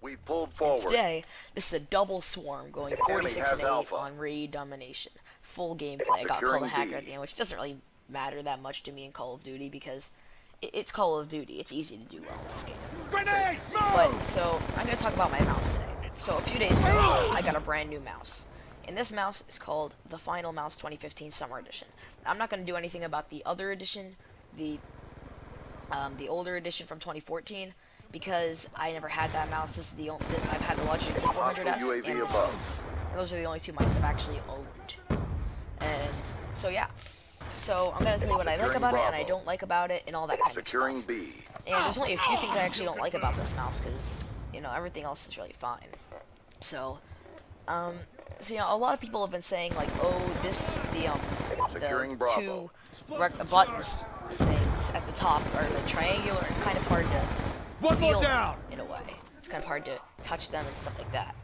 We've pulled And forward. today, this is a double swarm going 46 and 8 Alpha. on raid domination. Full gameplay. I got Securing called a hacker B. at the end, which doesn't really matter that much to me in Call of Duty because it's Call of Duty. It's easy to do well in this game. Grenade! But Move! so I'm gonna talk about my mouse today. So a few days ago, I got a brand new mouse, and this mouse is called the Finalmouse 2015 Summer Edition. I'm not gonna do anything about the other edition, the older edition from 2014, because I never had that mouse. This is the only I've had the Logitech Hostile 400S UAV and this above. mouse. And those are the only two mice I've actually owned. And so yeah. So I'm gonna tell you what I like Securing about it and I Bravo. don't like about it and all that kind Securing of stuff. B. And there's only a few things I actually don't like about this mouse because, you know, everything else is really fine. So, you know, a lot of people have been saying like, oh, Securing the Bravo. buttons things at the top are like triangular. It's kind of hard to One feel more down! in a way. It's kind of hard to touch them and stuff like that.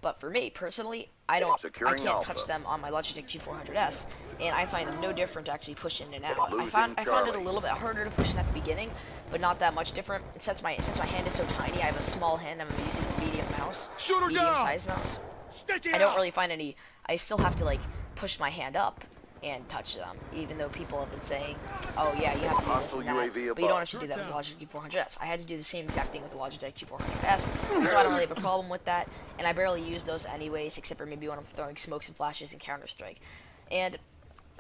But for me personally, I Securing can't Alpha. touch them on my Logitech G400S, and I find them no different to actually push in and out. Losing I found it a Charlie. little bit harder to push in at the beginning, but not that much different. And since my hand is so tiny, I have a small hand. I'm using a medium mouse, Shoot her down! medium-sized mouse. Stick it I don't out! really find any. I still have to like push my hand up and touch them, even though people have been saying, "Oh yeah, you have to do this Hostile and that," UAV but you above. don't have to do that with the Logitech G400S. I had to do the same exact thing with the Logitech G400S, so I don't really have a problem with that, and I barely use those anyways, except for maybe when I'm throwing smokes and flashes in Counter Strike. And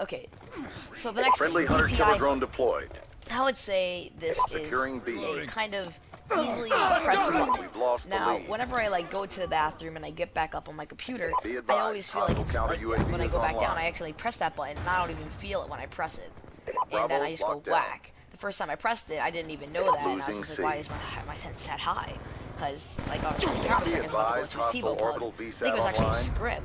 okay, so the next Friendly thing, hunter DPI killer drone deployed. I would say this Securing is B. a kind of easily pressed button. We've lost the Now, lead. whenever I like go to the bathroom and I get back up on my computer, Be I advised, always feel like hostile it's counter like UAV when I is go back down, online. I accidentally press that button and I don't even feel it when I press it, and Bravo, then I just go locked down. whack. The first time I pressed it, I didn't even know that, and I was Losing just C. like, why is my sense set high? Because like I was trying to count Be seconds about to go advised, into a SIBO hostile pod. orbital I think VSAT it was actually online. Scrim,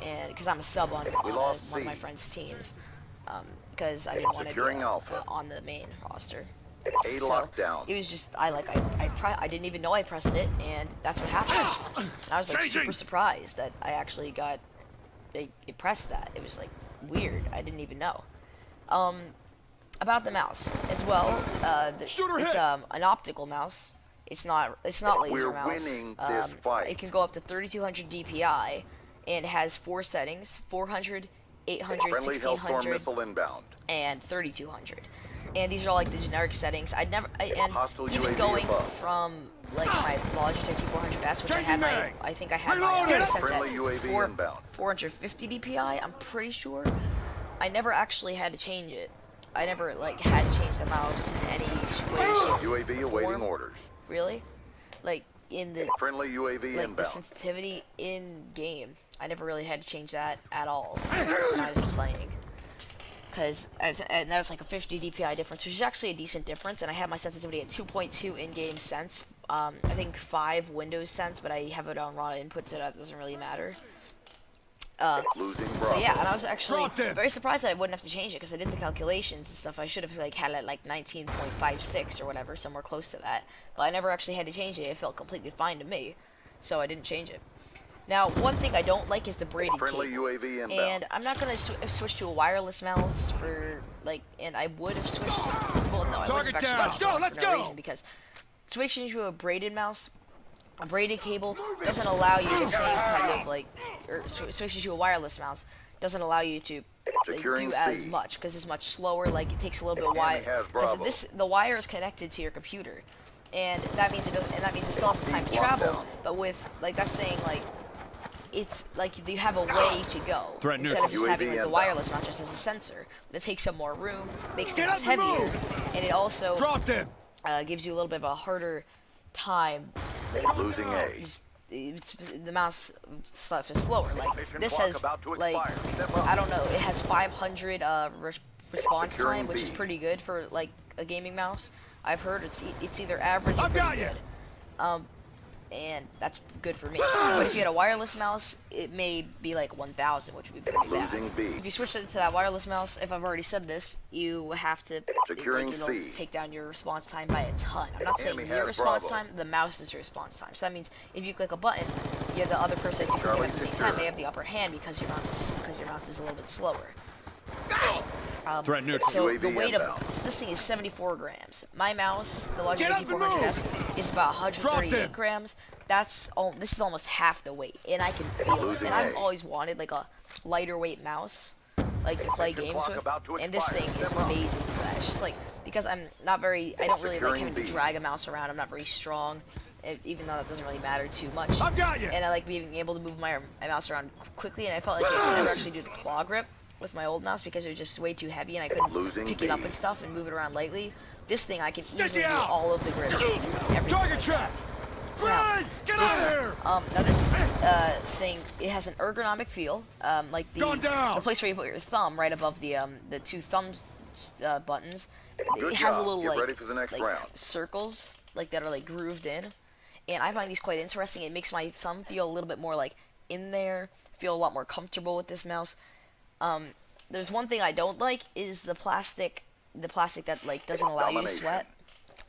and because I'm a sub on lost one of C. my friends' teams, because I didn't want to be Securing Alpha. on the main roster. A So, lockdown. it was just I didn't even know I pressed it, and that's what happened. And I was like Changing. super surprised that I actually got it pressed that. It was like weird. I didn't even know. About the mouse as well. Shooter It's hit. an optical mouse. It's not laser We're mouse. winning this fight. It can go up to 3200 DPI, and it has 4 settings: 400, 800, Friendly Hellstorm 1600, missile inbound. and 3200. And these are all like the generic settings. And Hostile even UAV going above. from like my Logitech G400S, which I Changing had mag. I think I had Reload my it. sense Friendly at UAV inbound. 450 DPI. I'm pretty sure. I never actually had to change it. I never like had to change the mouse in any way, shape, UAV awaiting form. orders. Really? Like in the Friendly UAV like the inbound. sensitivity in game, I never really had to change that at all when I was playing. And that was like a 50 DPI difference, which is actually a decent difference. And I have my sensitivity at 2.2 in-game sense. I think 5 Windows sense, but I have it on raw input, so that doesn't really matter. Losing So Bravo. yeah, and I was actually Dropped it. very surprised that I wouldn't have to change it because I did the calculations and stuff. I should have like had it like 19.56 or whatever, somewhere close to that. But I never actually had to change it. It felt completely fine to me, so I didn't change it. Now, one thing I don't like is the braided Friendly cable. UAV inbound. And I'm not gonna switch to a wireless mouse for like, and I would have switched. Well, no, I Target wouldn't have down. actually Let's go, switched let's for no go. reason, because switching to a braided mouse, a braided cable doesn't allow you the same kind of like, or switching to a wireless mouse doesn't allow you to like, Securing do as C. much because it's much slower. Like it takes a little bit Enemy wire. has Bravo. The wire is connected to your computer, and that means it doesn't. And that means it still has time to C travel. lockdown. But with like that's saying like. It's like you have a way to go Threat instead of just neutral. having UAV like the inbound. wireless, not just as a sensor. That takes up more room, makes the Get mouse up and heavier, move. and it also Dropped him! gives you a little bit of a harder time. Like, Losing A. the mouse stuff is slower. Like Mission this clock has about to like expire. Step up. I don't know. It has 500 response Securing time, which is B. pretty good for like a gaming mouse. I've heard it's either average or I've got pretty you. good. And that's good for me. But if you had a wireless mouse, it may be like 1,000, which would be pretty bad. Losing B. If you switch it to that wireless mouse, if I've already said this, you have to Securing it'll C. take down your response time by a ton. I'm not saying Enemy your has response Bravo. time, the mouse is your response time. So that means if you click a button, you have the other person if you click it Charlie at the same secure. time, they have the upper hand because your mouse is a little bit slower. Threat neutral. So the UAV weight of inbound. this thing is 74 grams. My mouse, the Get Logitech up and G400S, move! is about Drop 138 them. grams. This is almost half the weight, and I can feel it. Losing And I've A. always wanted like a lighter weight mouse, like to play Mission games clock with. about to And this expire. thing is Step up. amazing for that. It's just like because I don't really like Securing having to B. drag a mouse around. I'm not very strong, even though that doesn't really matter too much. I've got you. And I like being able to move my mouse around quickly, and I felt like I could never actually do the claw grip with my old mouse because it was just way too heavy and I couldn't Losing pick it up B. and stuff and move it around lightly. This thing I can Stick easily it do out. all of the grips. Everything Target like trap. that. Grenade! Get out of here! Now this thing, it has an ergonomic feel, like Gone down. the place where you put your thumb right above the two thumbs buttons. Good It has job. a little Get like, ready for the next like round. circles like that are like grooved in, and I find these quite interesting. It makes my thumb feel a little bit more like in there, feel a lot more comfortable with this mouse. There's one thing I don't like is the plastic that like doesn't allow you to Domination. sweat,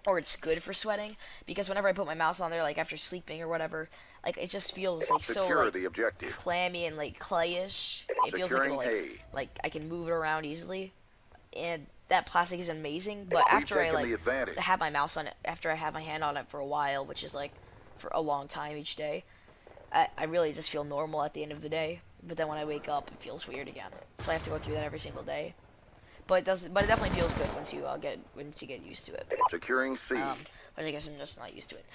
or it's good for sweating, because whenever I put my mouse on there, like after sleeping or whatever, like it just feels like so Secure like the objective. clammy and like clayish. It feels like Securing it'll, A. like I can move it around easily, and that plastic is amazing. But We've after I taken like the advantage. have my mouse on it, after I have my hand on it for a while, which is like for a long time each day, I really just feel normal at the end of the day. But then when I wake up, it feels weird again. So I have to go through that every single day. But it definitely feels good once you get used to it. Securing C. But I guess I'm just not used to it.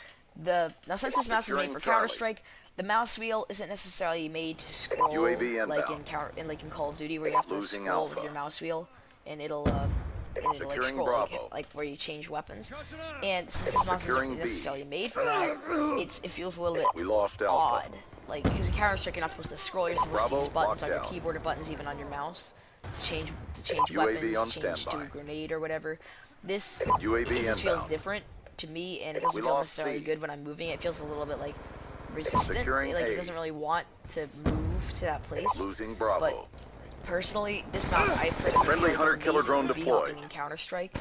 Now since this mouse is made Securing for Charlie. Counter-Strike, the mouse wheel isn't necessarily made to scroll UAV like inbound. in Call of Duty, where you have to Losing scroll with Alpha. your mouse wheel, and it'll like Securing scroll Bravo. like where you change weapons. And since this mouse Securing isn't B. necessarily made for that, it feels a little bit We lost Alpha. odd. Like, because in Counter-Strike, you're not supposed to scroll. You're supposed Bravo, to use buttons on your locked down. keyboard or buttons even on your mouse to change UAV weapons, on change to a standby. grenade or whatever. This UAV it just feels inbound. different to me, and it doesn't We feel lost necessarily C. good when I'm moving. It feels a little bit like resistant. Securing Like A. it doesn't really want to move to that place. Losing Bravo. But personally, this mouse I personally Friendly feel hunter is killer amazing drone for deployed. hopping in Counter-Strike.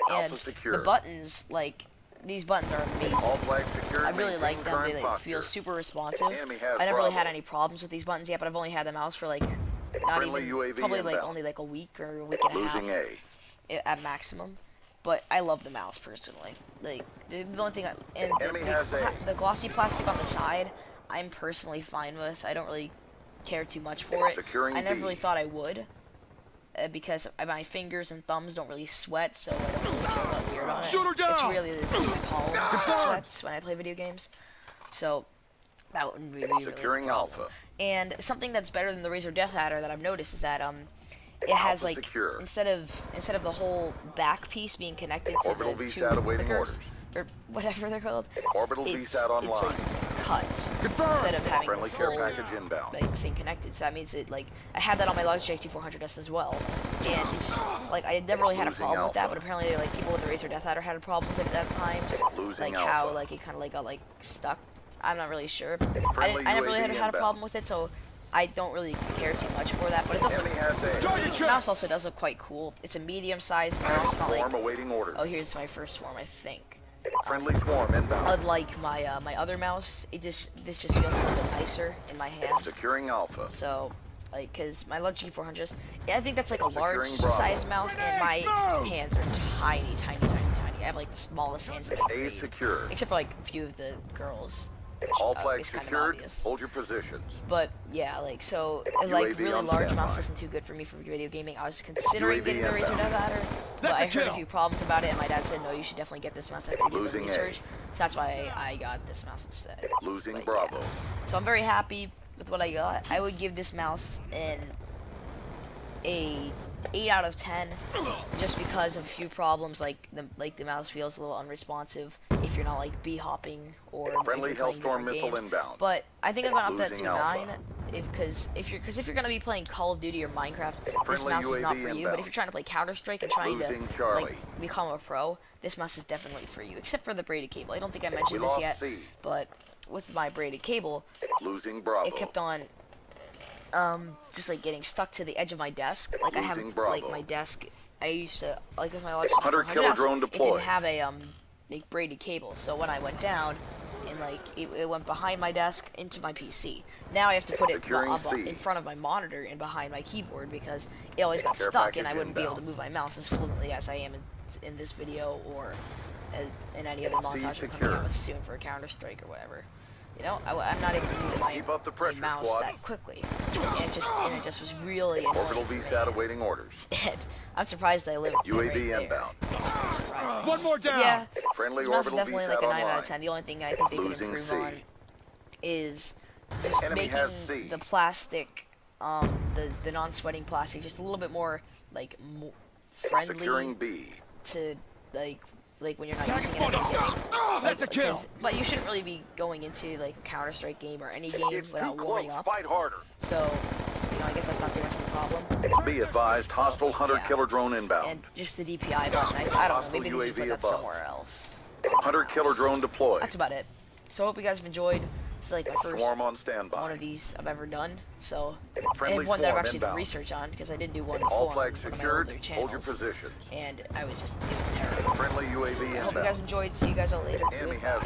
Alpha And secure. the buttons, like these buttons are amazing. All flags secured. I really Maintain like them. current They posture. feel super responsive. Enemy has I never really had Bravo. any problems with these buttons yet, but I've only had the mouse for like not Friendly even UAV probably like inbound. only like a week or a week and a Losing half A. at maximum. But I love the mouse personally. Like the only thing and Enemy has A. the glossy plastic on the side, I'm personally fine with. I don't really care too much for it. Securing I never B. really thought I would. Because my fingers and thumbs don't really sweat, so I don't really care about weird on it. Shoot her It's down! really the palm that Confirmed! sweats when I play video games. So that wouldn't be really Securing a problem. Alpha. And something that's better than the Razer Death Adder that I've noticed is that it has Alpha like secure. instead of the whole back piece being connected to Orbital the two VSAT awaiting clickers, orders. or whatever they're called. Orbital it's, VSAT online. It's like cut Confirmed. instead of having Friendly the care full package inbound. like thing connected. So that means it like I had that on my Logitech G400S as well, and it's just, like I never really had a Losing problem with that, Alpha. but apparently like people with the Razer Death Adder had a problem with it at times. Losing like how Alpha. like it kind of like got like stuck. I'm not really sure. Friendly I never really UAV had a inbound. problem with it, so I don't really care too much for that. But it does look, Enemy has A. Target the trap. mouse also does look quite cool. It's a medium-sized mouse, not like Swarm awaiting orders. oh here's my first swarm I think. Friendly swarm inbound. Unlike my my other mouse, this just feels a little bit nicer in my hand. Securing Alpha. So, like, cause my Logitech G400, yeah, I think that's like a large Securing Bravo. size mouse, and my Grenade, move! hands are tiny, tiny, tiny, tiny. I have like the smallest hands in my A grade, secure. except for like a few of the girls. Which, All flags is kind of secured. obvious. Hold your positions. But yeah, like so, like UAV really on large standby. mouse isn't too good for me for video gaming. I was considering UAV getting the Razer inbound. Death Adder, but That's I a heard a kill. few problems about it, and my dad said no, you should definitely get this mouse after you do the Losing A. research. So that's why I got this mouse instead. Losing But, Bravo. yeah. So I'm very happy with what I got. I would give this mouse a 8 out of 10, just because of a few problems, like the mouse feels a little unresponsive if you're not like bee hopping or if Friendly you're playing Hellstorm different missile games. inbound. But I think I'm gonna up that Losing to Alpha. 9, if you're gonna be playing Call of Duty or Minecraft, this Friendly mouse is not UAV for you. But inbound. if you're trying to play Counter-Strike and trying Losing to Charlie. like become a pro, this mouse is definitely for you. Except for the braided cable. I don't think I mentioned We this lost yet, C. but with my braided cable, Losing Bravo. it kept on just like getting stuck to the edge of my desk. Like I have Losing Bravo. like my desk. I used to like with my Logitech Hunter 400S, killer drone It deployed. didn't have a like braided cable, so when I went down and like it went behind my desk into my PC. Now I have to put it Securing up C. in front of my monitor and behind my keyboard because it always got Care stuck and I package wouldn't be able to inbound. move my mouse as fluently as I am in this video or in any other montage I'm secure. coming up soon for a Counter-Strike or whatever. You know, I'm not able to move Keep up the my pressure, mouse squad. that quickly, and it just was really annoying. Orbital for me. VSAT awaiting orders. And I'm surprised I live UAV right there. inbound. It's surprising. One more down. Yeah, Friendly this mouse is orbital definitely VSAT like a 9 online. out of 10. The only thing I think they could Losing improve C. on is just Enemy making has C. the plastic, the non-sweating plastic, just a little bit more like friendly Securing B. to like when you're not using it at the beginning. That's a kill. But you shouldn't really be going into like a Counter-Strike game or any game It's too without warming close. up. Fight harder. So, you know, I guess that's not too much of a problem. Be advised, hostile hunter yeah. killer drone inbound. And just the DPI button, I don't know, Hostile maybe they should put UAV that above. somewhere else. Hunter killer drone deployed. That's about it. So I hope you guys have enjoyed. This is like my first Swarm on one standby. of these I've ever done. So, Friendly and one that I've swarm actually done inbound. research on because I did do one All before on flags one of my secured. older Hold your channels. positions. And it was terrible. Friendly UAV I hope you inbound. guys enjoyed. See you guys all later. Enemy Goodbye. has